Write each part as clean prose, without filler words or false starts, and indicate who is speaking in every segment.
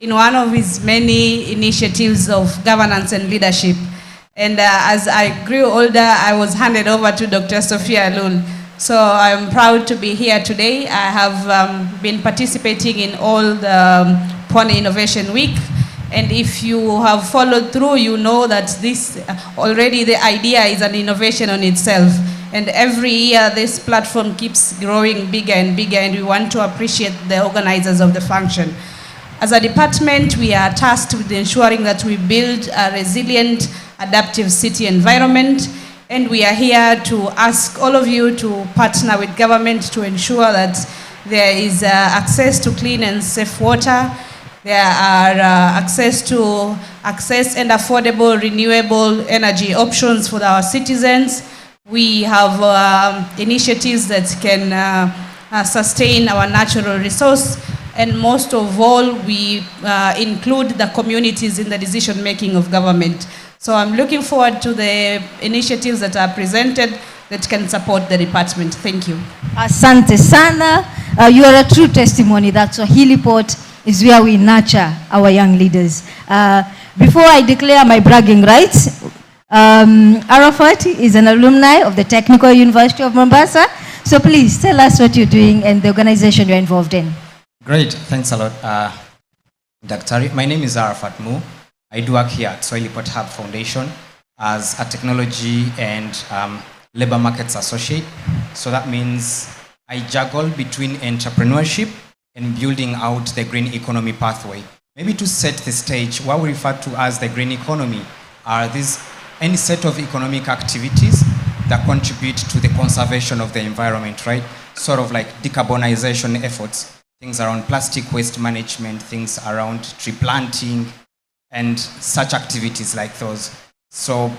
Speaker 1: in one of his many initiatives of governance and leadership. And as I grew older, I was handed over to Dr. Sophia Lul. So I'm proud to be here today. I have been participating in all the Pony Innovation Week. And if you have followed through, you know that this already the idea is an innovation on itself. And every year this platform keeps growing bigger and bigger, and we want to appreciate the organizers of the function. As a department, we are tasked with ensuring that we build a resilient, adaptive city environment, and we are here to ask all of you to partner with government to ensure that there is access to clean and safe water. There are access and affordable renewable energy options for our citizens. We have initiatives that can sustain our natural resource, and most of all, we include the communities in the decision-making of government. So I'm looking forward to the initiatives that are presented that can support the department. Thank you.
Speaker 2: Asante sana. You are a true testimony that Swahili Port is where we nurture our young leaders. Before I declare my bragging rights, Arafat is an alumni of the Technical University of Mombasa. So please tell us what you're doing and the organization you're involved in.
Speaker 3: Great, thanks a lot, Dr. My name is Arafat Mu. I do work here at Swahili Port Hub Foundation as a technology and labor markets associate. So that means I juggle between entrepreneurship and building out the green economy pathway. Maybe to set the stage, what we refer to as the green economy are any set of economic activities that contribute to the conservation of the environment, right? Sort of like decarbonization efforts, things around plastic waste management, things around tree planting, and such activities like those. So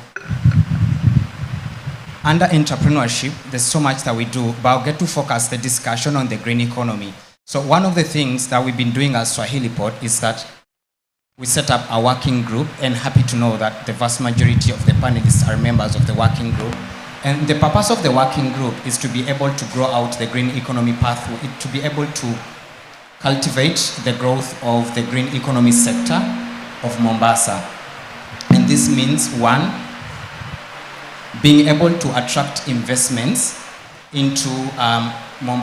Speaker 3: under entrepreneurship, there's so much that we do, but I'll get to focus the discussion on the green economy. So one of the things that we've been doing as Swahili Port is that we set up a working group, and happy to know that the vast majority of the panelists are members of the working group. And the purpose of the working group is to be able to grow out the green economy pathway, to be able to cultivate the growth of the green economy sector of Mombasa. And this means, one, being able to attract investments into Mombasa.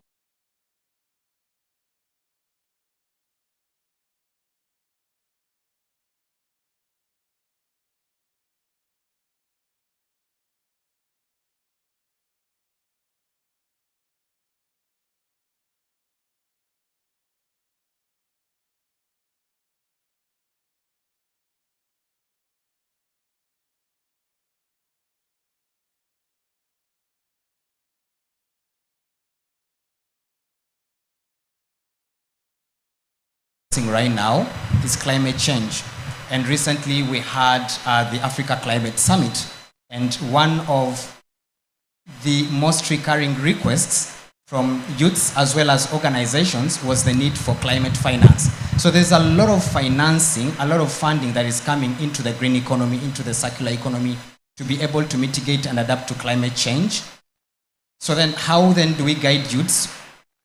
Speaker 3: Right now is climate change, and recently we had the Africa Climate Summit, and one of the most recurring requests from youths as well as organizations was the need for climate finance. So there's a lot of financing, a lot of funding that is coming into the green economy, into the circular economy, to be able to mitigate and adapt to climate change. So then how then do we guide youths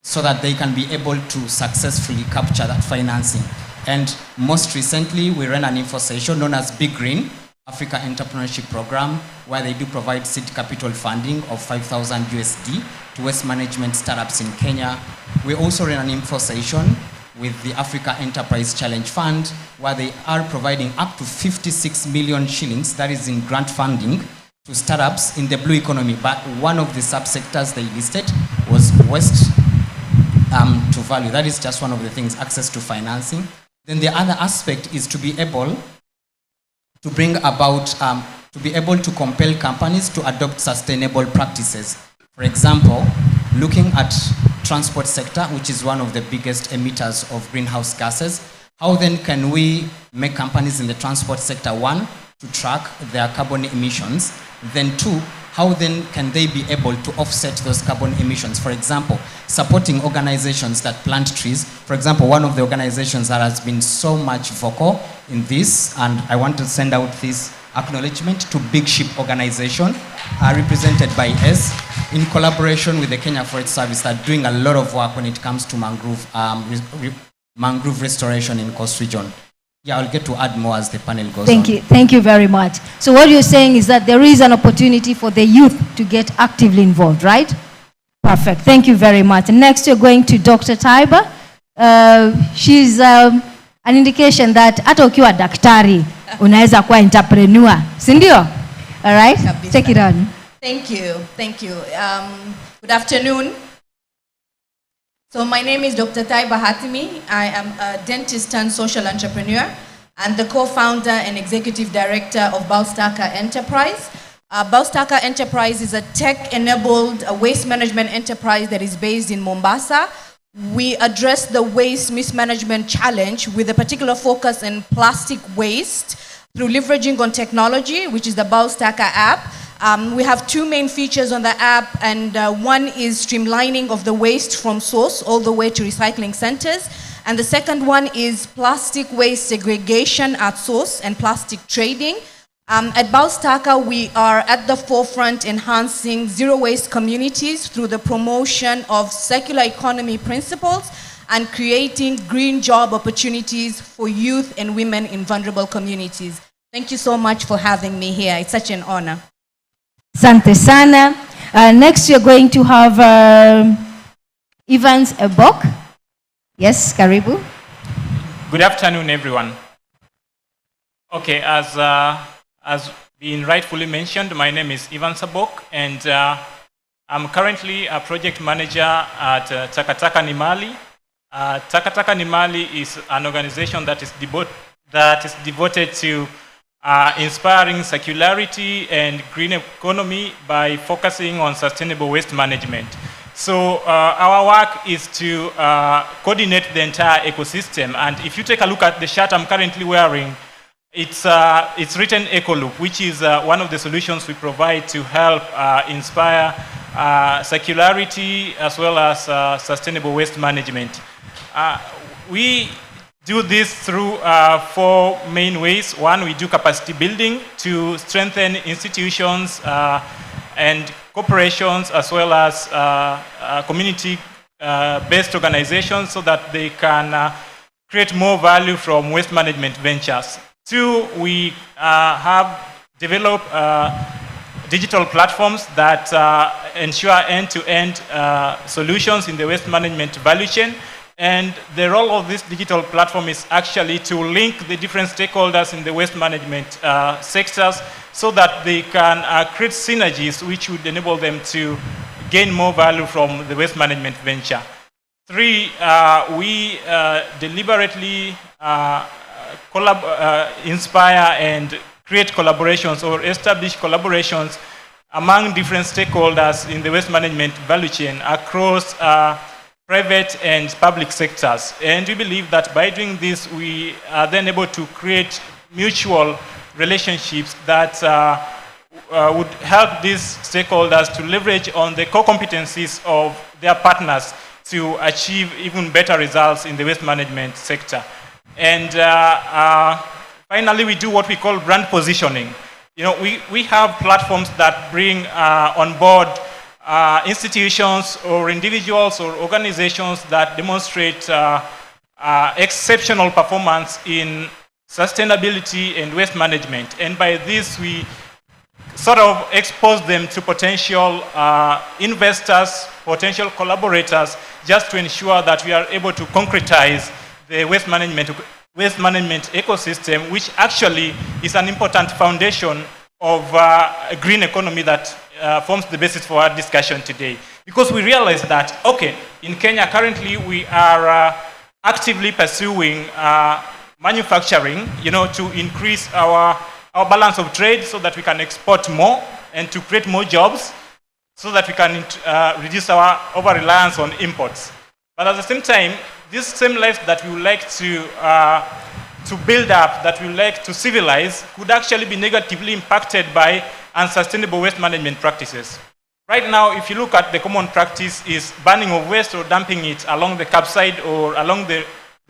Speaker 3: so that they can be able to successfully capture that financing? And most recently, we ran an info session known as Big Green Africa Entrepreneurship Program, where they do provide seed capital funding of 5,000 USD to waste management startups in Kenya. We also ran an info session with the Africa Enterprise Challenge Fund, where they are providing up to 56 million shillings, that is in grant funding, to startups in the blue economy. But one of the subsectors they listed was waste to value. That is just one of the things, access to financing. Then the other aspect is to be able to bring about, to be able to compel companies to adopt sustainable practices. For example, looking at transport sector, which is one of the biggest emitters of greenhouse gases, how then can we make companies in the transport sector, one, to track their carbon emissions, then two, how then can they be able to offset those carbon emissions? For example, supporting organizations that plant trees. For example, one of the organizations that has been so much vocal in this, and I want to send out this acknowledgement to Big Ship Organization, represented by S, in collaboration with the Kenya Forest Service, that are doing a lot of work when it comes to mangrove mangrove restoration in Coast Region. Yeah, I'll get to add more as the panel goes on.
Speaker 2: Thank you. Thank you very much. So what you're saying is that there is an opportunity for the youth to get actively involved, right? Perfect. Thank you very much. Next, you're going to Dr. Tayba. She's an indication that hata ukiwa daktari unaweza kuwa entrepreneur, si ndio? All right, take it on.
Speaker 4: Thank you, thank you. Good afternoon. So my name is Dr. Tayba Hatimy. I am a dentist and social entrepreneur and the co-founder and executive director of Baus Taka Enterprise. Baus Taka Enterprise is a tech-enabled waste management enterprise that is based in Mombasa. We address the waste mismanagement challenge with a particular focus on plastic waste through leveraging on technology, which is the Baus Taka app. We have two main features on the app, and one is streamlining of the waste from source all the way to recycling centers. And the second one is plastic waste segregation at source and plastic trading. At Baus Taka, we are at the forefront enhancing zero waste communities through the promotion of circular economy principles and creating green job opportunities for youth and women in vulnerable communities. Thank you so much for having me here. It's such an honor.
Speaker 2: Asante sana. Next, you're going to have Evance Abok. Yes, karibu.
Speaker 5: Good afternoon, everyone. Okay, as been rightfully mentioned, my name is Evance Abok, and I'm currently a project manager at Takataka Nimali. Takataka Nimali is an organization that is devoted to inspiring circularity and green economy by focusing on sustainable waste management. So our work is to coordinate the entire ecosystem. And if you take a look at the shirt I'm currently wearing, it's written Ecoloop, which is one of the solutions we provide to help inspire circularity as well as sustainable waste management. We do this through four main ways. One, we do capacity building to strengthen institutions and corporations as well as community-based organizations so that they can create more value from waste management ventures. Two, we have developed digital platforms that ensure end-to-end solutions in the waste management value chain. And the role of this digital platform is actually to link the different stakeholders in the waste management sectors so that they can create synergies which would enable them to gain more value from the waste management venture. Three, we deliberately inspire and create collaborations or establish collaborations among different stakeholders in the waste management value chain across private and public sectors. And we believe that by doing this, we are then able to create mutual relationships that would help these stakeholders to leverage on the core competencies of their partners to achieve even better results in the waste management sector. And finally, we do what we call brand positioning. You know, we have platforms that bring on board institutions or individuals or organizations that demonstrate exceptional performance in sustainability and waste management. And by this, we sort of expose them to potential investors, potential collaborators, just to ensure that we are able to concretize the waste management ecosystem, which actually is an important foundation of a green economy that forms the basis for our discussion today. Because we realize that, okay, in Kenya currently we are actively pursuing manufacturing, you know, to increase our balance of trade so that we can export more and to create more jobs so that we can reduce our over-reliance on imports. But at the same time, this same life that we would like to build up, that we would like to civilize, could actually be negatively impacted by unsustainable waste management practices. Right now, if you look at the common practice is burning of waste or dumping it along the curbside or along the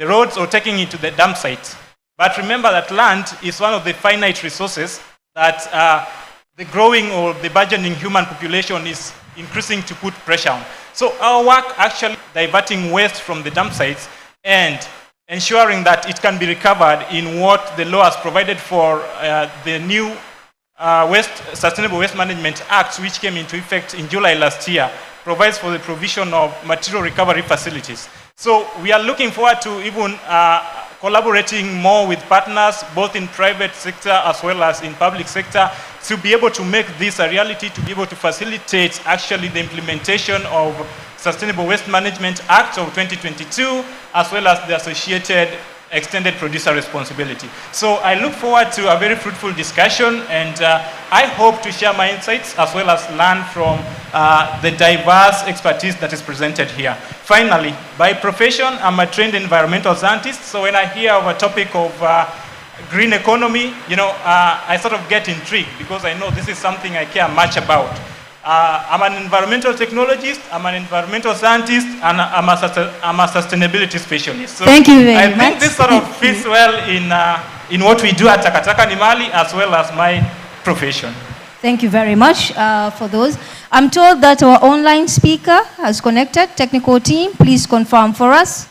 Speaker 5: roads or taking it to the dump sites. But remember that land is one of the finite resources that the growing or the burgeoning human population is increasing to put pressure on. So our work actually diverting waste from the dump sites and ensuring that it can be recovered in what the law has provided for the new Sustainable Waste Management Act, which came into effect in July last year, provides for the provision of material recovery facilities. So we are looking forward to even collaborating more with partners, both in private sector as well as in public sector, to be able to make this a reality, to be able to facilitate actually the implementation of Sustainable Waste Management Act of 2022, as well as the associated extended producer responsibility. So I look forward to a very fruitful discussion, and I hope to share my insights as well as learn from the diverse expertise that is presented here. Finally, by profession, I'm a trained environmental scientist, so when I hear of a topic of green economy, I sort of get intrigued because I know this is something I care much about. I'm an environmental technologist, I'm an environmental scientist, and I'm a sustainability specialist. So
Speaker 2: thank you very much.
Speaker 5: I think this sort of fits well in what we do at Takataka Nimali, as well as my profession.
Speaker 2: Thank you very much for those. I'm told that our online speaker has connected. Technical team, please confirm for us.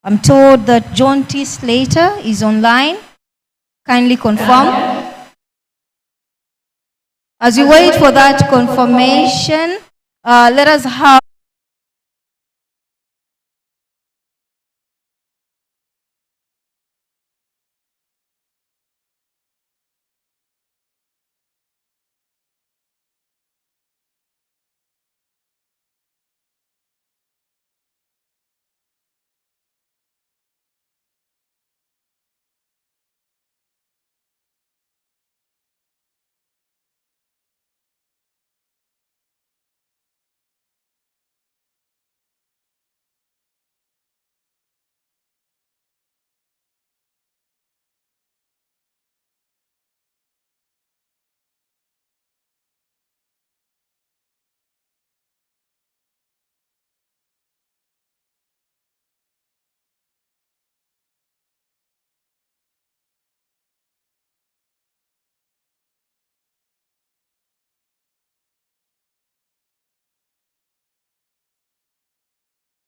Speaker 2: I'm told that Jonty Slater is online. Kindly confirm. As you wait for that confirmation, let us have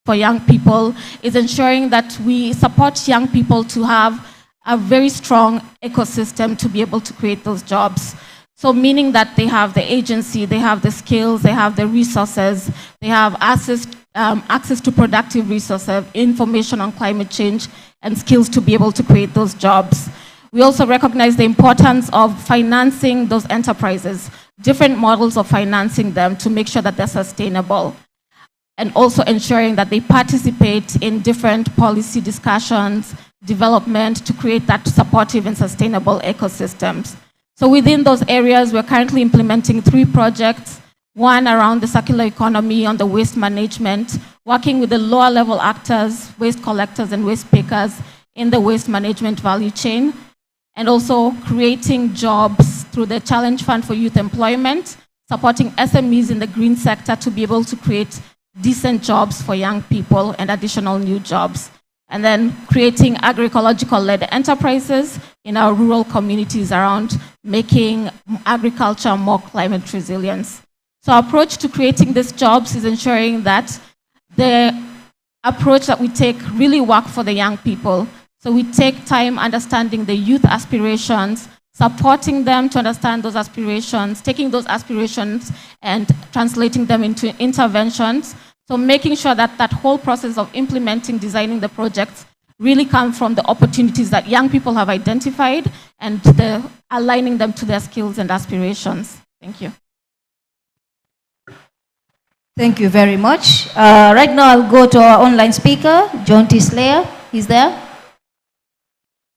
Speaker 6: for young people is ensuring that we support young people to have a very strong ecosystem to be able to create those jobs. So meaning that they have the agency, they have the skills, they have the resources, they have access to productive resources, information on climate change, and skills to be able to create those jobs. We also recognize the importance of financing those enterprises, different models of financing them to make sure that they're sustainable, and also ensuring that they participate in different policy discussions, development to create that supportive and sustainable ecosystems. So within those areas, we're currently implementing 3 projects, one around the circular economy on the waste management, working with the lower level actors, waste collectors and waste pickers in the waste management value chain, and also creating jobs through the Challenge Fund for Youth Employment, supporting SMEs in the green sector to be able to create decent jobs for young people and additional new jobs. And then creating agroecological-led enterprises in our rural communities around making agriculture more climate resilient. So our approach to creating these jobs is ensuring that the approach that we take really work for the young people. So we take time understanding the youth aspirations, supporting them to understand those aspirations, taking those aspirations and translating them into interventions. So making sure that that whole process of implementing, designing the projects really come from the opportunities that young people have identified and aligning them to their skills and aspirations. Thank you.
Speaker 2: Thank you very much. Right now I'll go to our online speaker, Jonty Slater. He's there.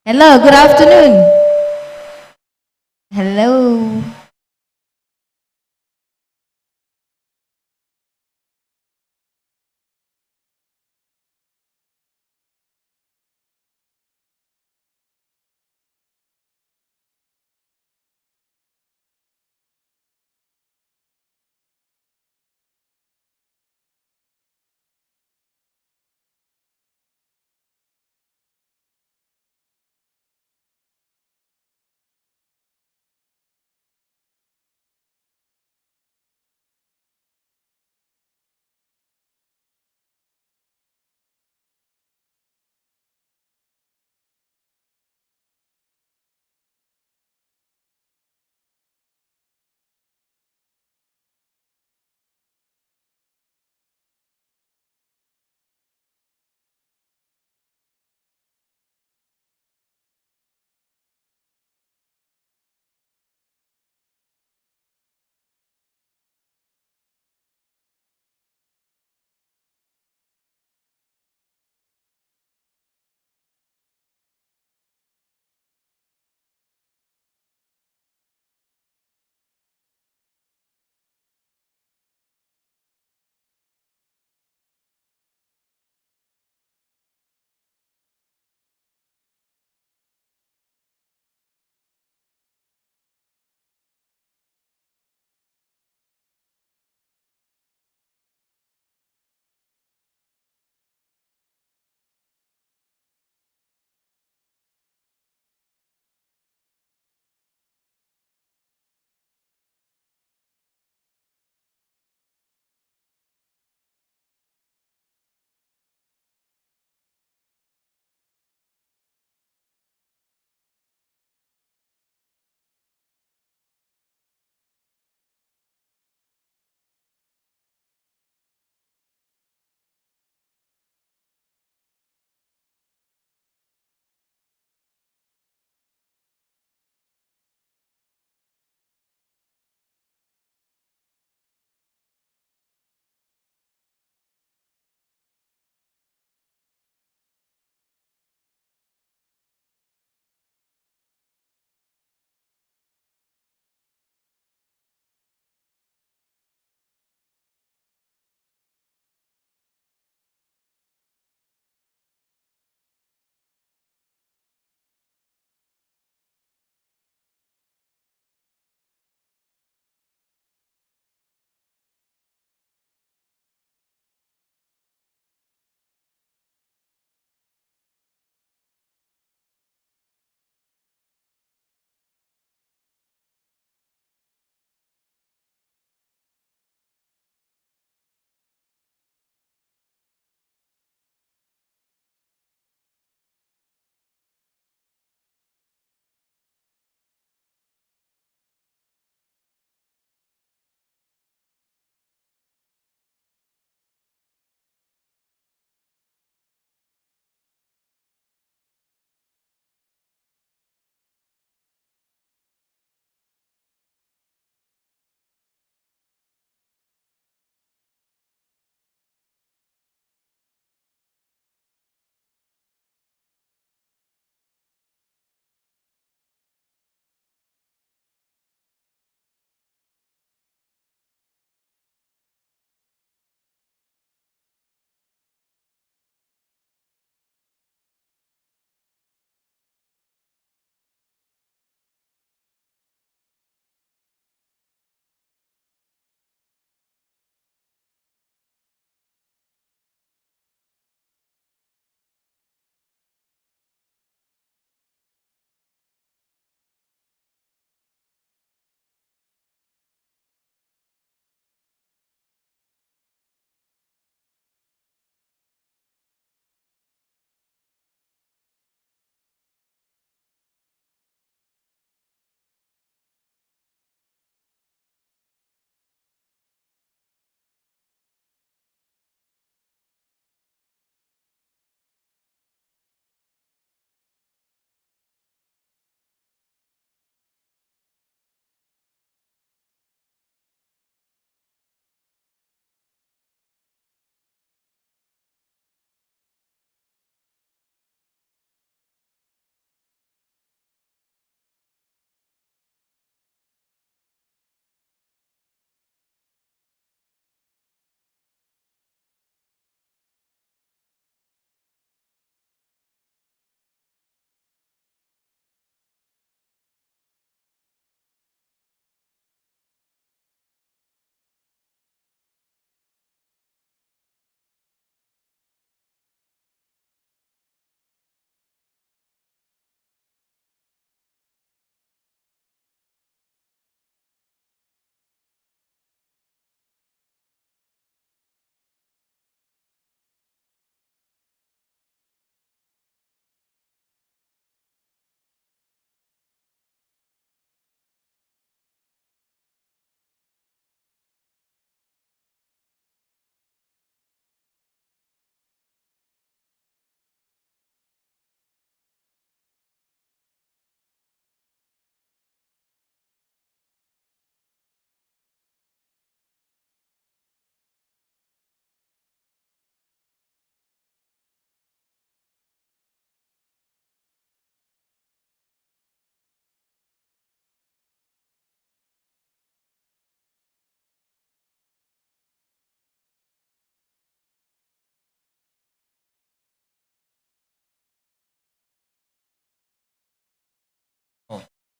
Speaker 2: Hello, good afternoon. Hello.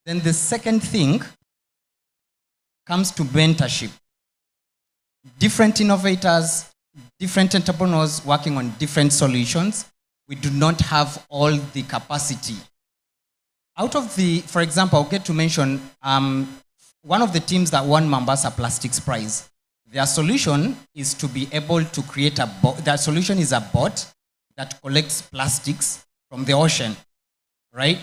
Speaker 3: Then the second thing comes to mentorship. Different innovators, different entrepreneurs working on different solutions. We do not have all the capacity. Out of the, for example, I'll get to mention one of the teams that won Mombasa Plastics Prize. Their solution is to be able to create a bot. Their solution is a bot that collects plastics from the ocean, right?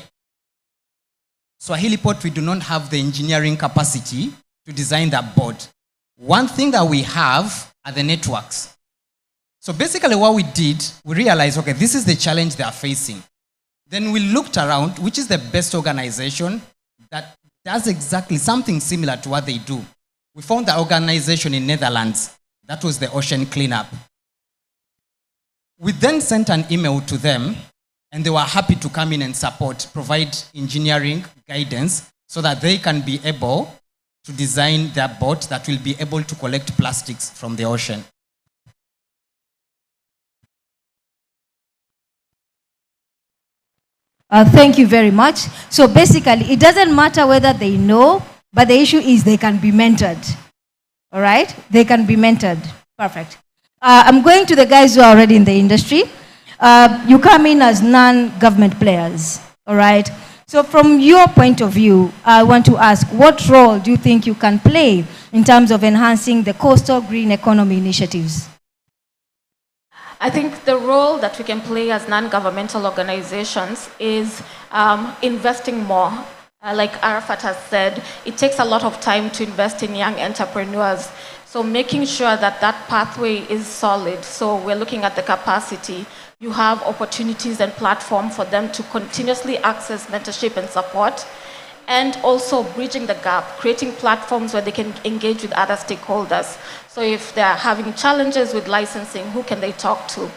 Speaker 3: So at Heliport, we do not have the engineering capacity to design that bot. One thing that we have are the networks. So basically what we did, we realized, okay, this is the challenge they are facing. Then we looked around, which is the best organization that does exactly something similar to what they do. We found the organization in Netherlands. That was the Ocean Cleanup. We then sent an email to them, and they were happy to come in and support, provide engineering guidance so that they can be able to design their boat that will be able to collect plastics from the ocean.
Speaker 2: Thank you very much. So basically, it doesn't matter whether they know, but the issue is they can be mentored. All right? They can be mentored. Perfect. I'm going to the guys who are already in the industry. You come in as non-government players. All right? So from your point of view, I want to ask, what role do you think you can play in terms of enhancing the coastal green economy initiatives?
Speaker 6: I think the role that we can play as non-governmental organizations is investing more. Like Arafat has said, it takes a lot of time to invest in young entrepreneurs. So making sure that that pathway is solid. So we're looking at the capacity. You have opportunities and platform for them to continuously access mentorship and support. And also bridging the gap, creating platforms where they can engage with other stakeholders. So if they're having challenges with licensing, who can they talk to?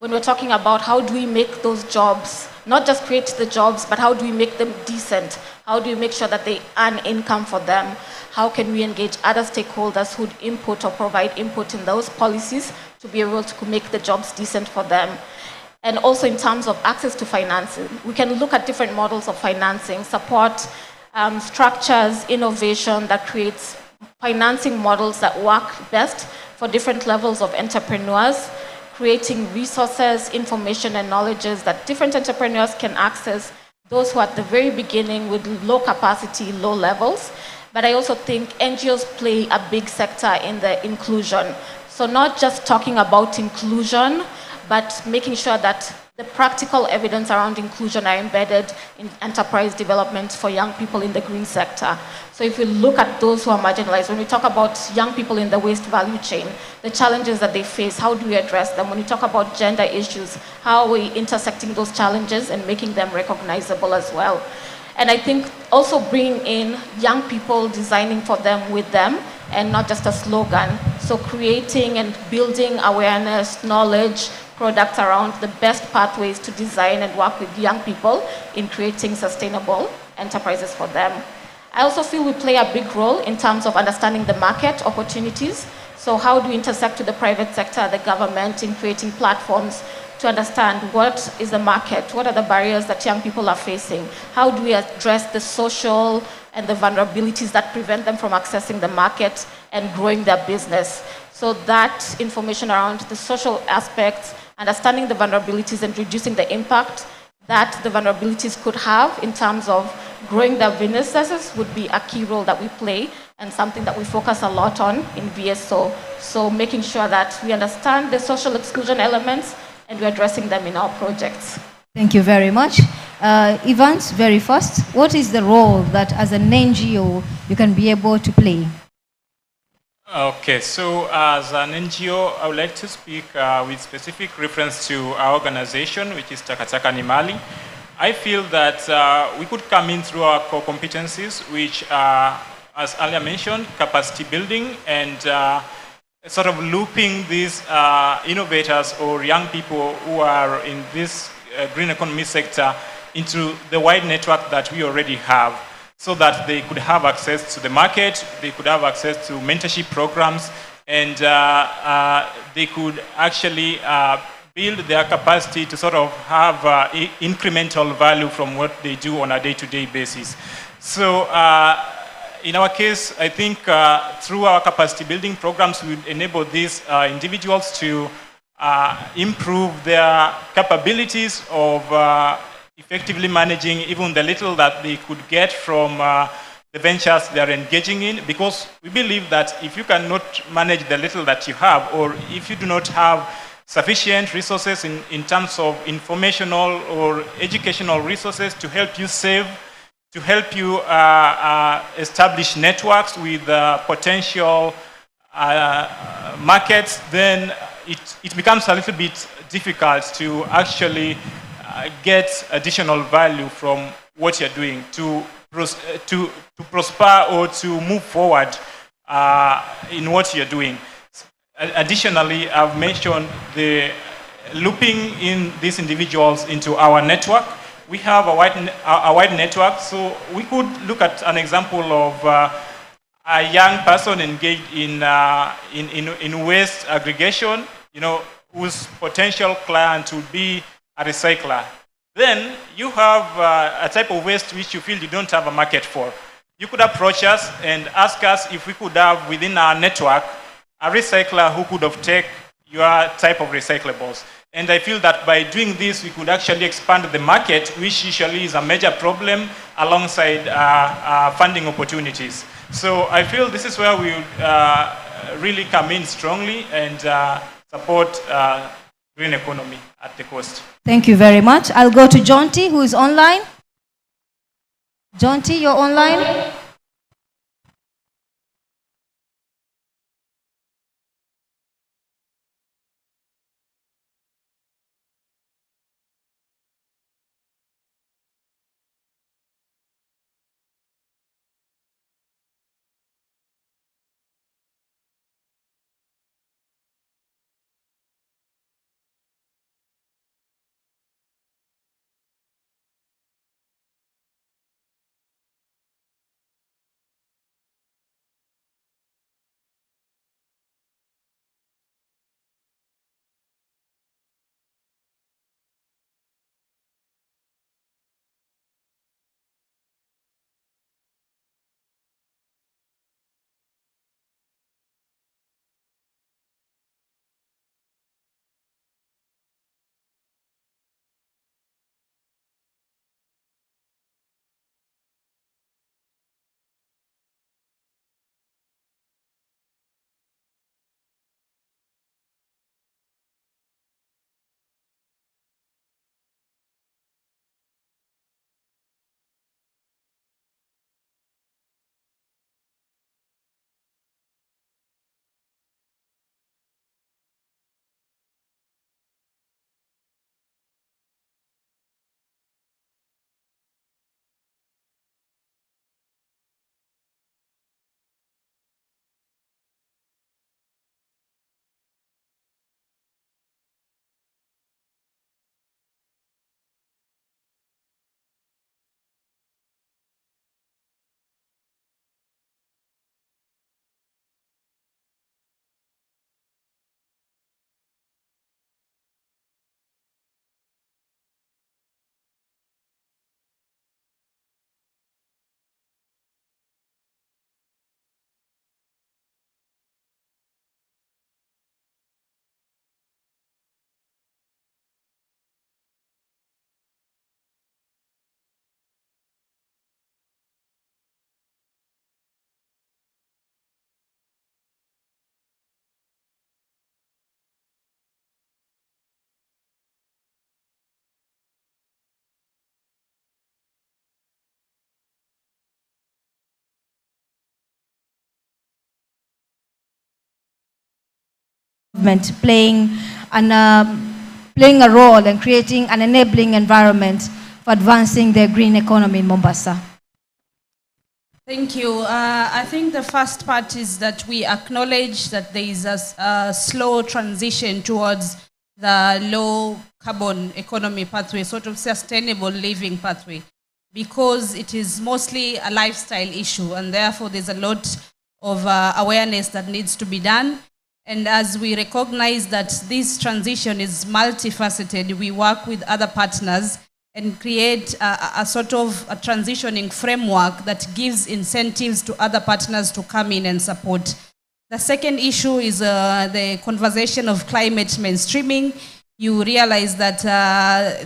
Speaker 6: When we're talking about how do we make those jobs, not just create the jobs, but how do we make them decent? How do we make sure that they earn income for them? How can we engage other stakeholders who'd input or provide input in those policies to be able to make the jobs decent for them? And also in terms of access to financing, we can look at different models of financing, support structures, innovation that creates financing models that work best for different levels of entrepreneurs, creating resources, information, and knowledges that different entrepreneurs can access, those who are at the very beginning with low capacity, low levels. But I also think NGOs play a big sector in the inclusion. So not just talking about inclusion, but making sure that the practical evidence around inclusion are embedded in enterprise development for young people in the green sector. So if we look at those who are marginalized, when we talk about young people in the waste value chain, the challenges that they face, how do we address them? When we talk about gender issues, how are we intersecting those challenges and making them recognizable as well? And I think also bringing in young people, designing for them, with them, and not just a slogan. So creating and building awareness, knowledge, products around the best pathways to design and work with young people in creating sustainable enterprises for them. I also feel we play a big role in terms of understanding the market opportunities. So how do we intersect with the private sector, the government, in creating platforms to understand what is the market, what are the barriers that young people are facing, how do we address the social and the vulnerabilities that prevent them from accessing the market and growing their business. So that information around the social aspects, understanding the vulnerabilities and reducing the impact that the vulnerabilities could have in terms of growing their businesses would be a key role that we play and something that we focus a lot on in VSO. So making sure that we understand the social exclusion elements and we're addressing them in our projects.
Speaker 2: Thank you very much. Evance, very fast, what is the role that as an NGO you can be able to play?
Speaker 5: Okay, so as an NGO, I would like to speak with specific reference to our organization, which is Takataka ni Mali. I feel that we could come in through our core competencies, which are, as earlier mentioned, capacity building and sort of looping these innovators or young people who are in this green economy sector into the wide network that we already have, so that they could have access to the market, they could have access to mentorship programs, and they could actually build their capacity to sort of have incremental value from what they do on a day-to-day basis. So in our case, I think through our capacity building programs, we enable these individuals to improve their capabilities of effectively managing even the little that they could get from the ventures they are engaging in, because we believe that if you cannot manage the little that you have, or if you do not have sufficient resources in terms of informational or educational resources to help you save, to help you establish networks with potential markets, then it becomes a little bit difficult to actually get additional value from what you're doing to prosper or to move forward in what you're doing. Additionally, I've mentioned the looping in these individuals into our network. We have a wide network, so we could look at an example of a young person engaged in waste aggregation, whose potential client would be a recycler. Then you have a type of waste which you feel you don't have a market for. You could approach us and ask us if we could have within our network a recycler who could have taken your type of recyclables. And I feel that by doing this, we could actually expand the market, which usually is a major problem, alongside funding opportunities. So I feel this is where we really come in strongly and support green economy at the coast.
Speaker 2: Thank you very much. I'll go to Jonty, who is online. Jonty, you're online? Playing a role and creating an enabling environment for advancing the green economy in Mombasa?
Speaker 1: Thank you. I think the first part is that we acknowledge that there is a slow transition towards the low carbon economy pathway, sort of sustainable living pathway, because it is mostly a lifestyle issue, and therefore there's a lot of awareness that needs to be done. And as we recognize that this transition is multifaceted, we work with other partners and create a sort of a transitioning framework that gives incentives to other partners to come in and support. The second issue is the conversation of climate mainstreaming. You realize that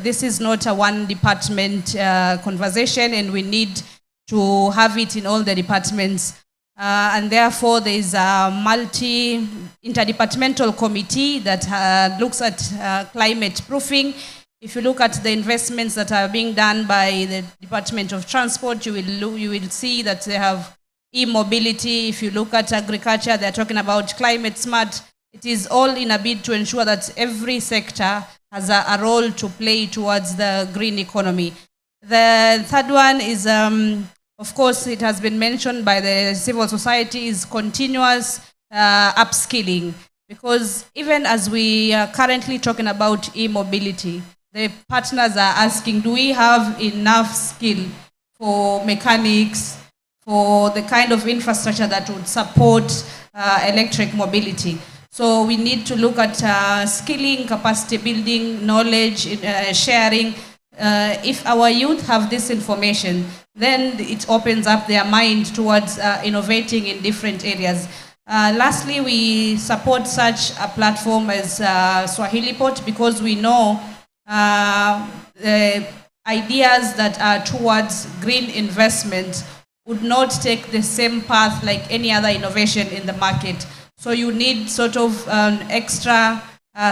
Speaker 1: this is not a one department conversation, and we need to have it in all the departments. And therefore, there is a interdepartmental committee that looks at climate proofing. If you look at the investments that are being done by the Department of Transport, you will see that they have e-mobility. If you look at agriculture, they're talking about climate smart. It is all in a bid to ensure that every sector has a role to play towards the green economy. The third one is, of course, it has been mentioned by the civil society, is continuous upskilling. Because even as we are currently talking about e-mobility, the partners are asking, do we have enough skill for mechanics, for the kind of infrastructure that would support electric mobility? So we need to look at skilling, capacity building, knowledge sharing. If our youth have this information, then it opens up their mind towards innovating in different areas. Lastly, we support such a platform as Swahilipot because we know the ideas that are towards green investment would not take the same path like any other innovation in the market. So you need sort of extra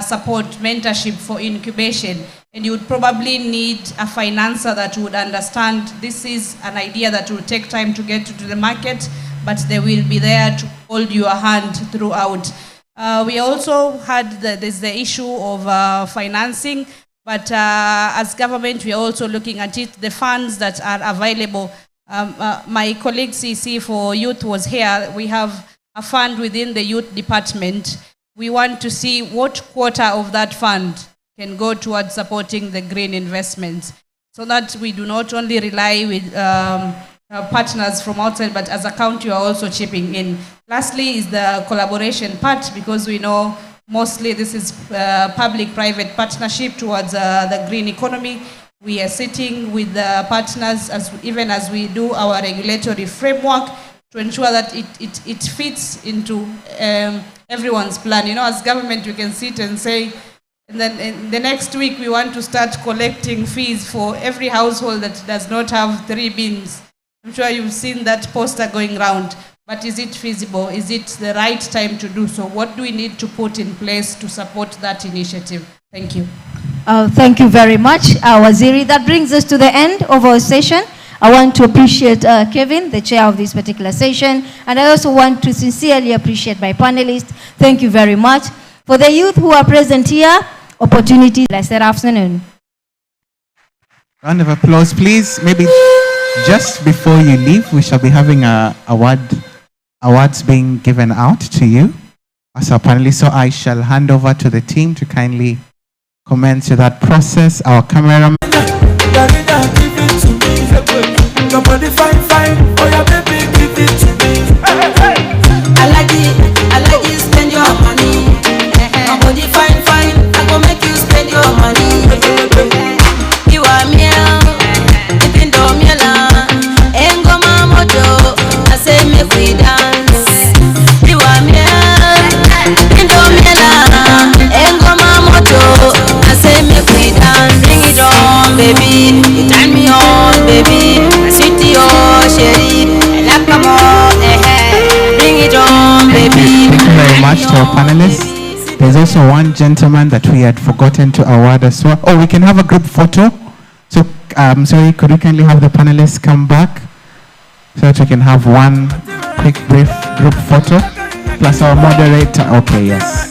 Speaker 1: support, mentorship for incubation. And you would probably need a financer that would understand this is an idea that will take time to get to the market, but they will be there to hold your hand throughout. We also had there's the issue of financing, but as government, we are also looking at it, the funds that are available. My colleague CC for Youth was here. We have a fund within the youth department. We want to see what quarter of that fund can go towards supporting the green investments, so that we do not only rely with partners from outside, but as a county, you are also chipping in. Lastly is the collaboration part, because we know mostly this is public-private partnership towards the green economy. We are sitting with the partners even as we do our regulatory framework to ensure that it fits into everyone's plan. You know, as government, you can sit and say, and then in the next week, we want to start collecting fees for every household that does not have 3 bins. I'm sure you've seen that poster going around. But is it feasible? Is it the right time to do so? What do we need to put in place to support that initiative? Thank you.
Speaker 2: Thank you very much, Waziri. That brings us to the end of our session. I want to appreciate Kevin, the chair of this particular session, and I also want to sincerely appreciate my panelists. Thank you very much. For the youth who are present here, opportunity. Blessed afternoon.
Speaker 7: Round of applause, please. Maybe just before you leave, we shall be having awards being given out to you as our panelists. So I shall hand over to the team to kindly commence with that process. Our cameraman.
Speaker 8: Your body fine, fine. Oh yeah, baby, give it to me. Hey, hey. I like it, spend your money. Your body fine, fine. I go make you spend your money. You are me, even though me la. Engo mamoto, I say make we dance. You are me, even though me la. Engo mamoto, I say make we dance. Bring it on, baby. You turn me on, baby.
Speaker 7: Thank you very much to our panelists. There's also one gentleman that we had forgotten to award as well. Oh, we can have a group photo. So, sorry, could we kindly have the panelists come back so that we can have one quick, brief group photo plus our moderator. Okay, yes.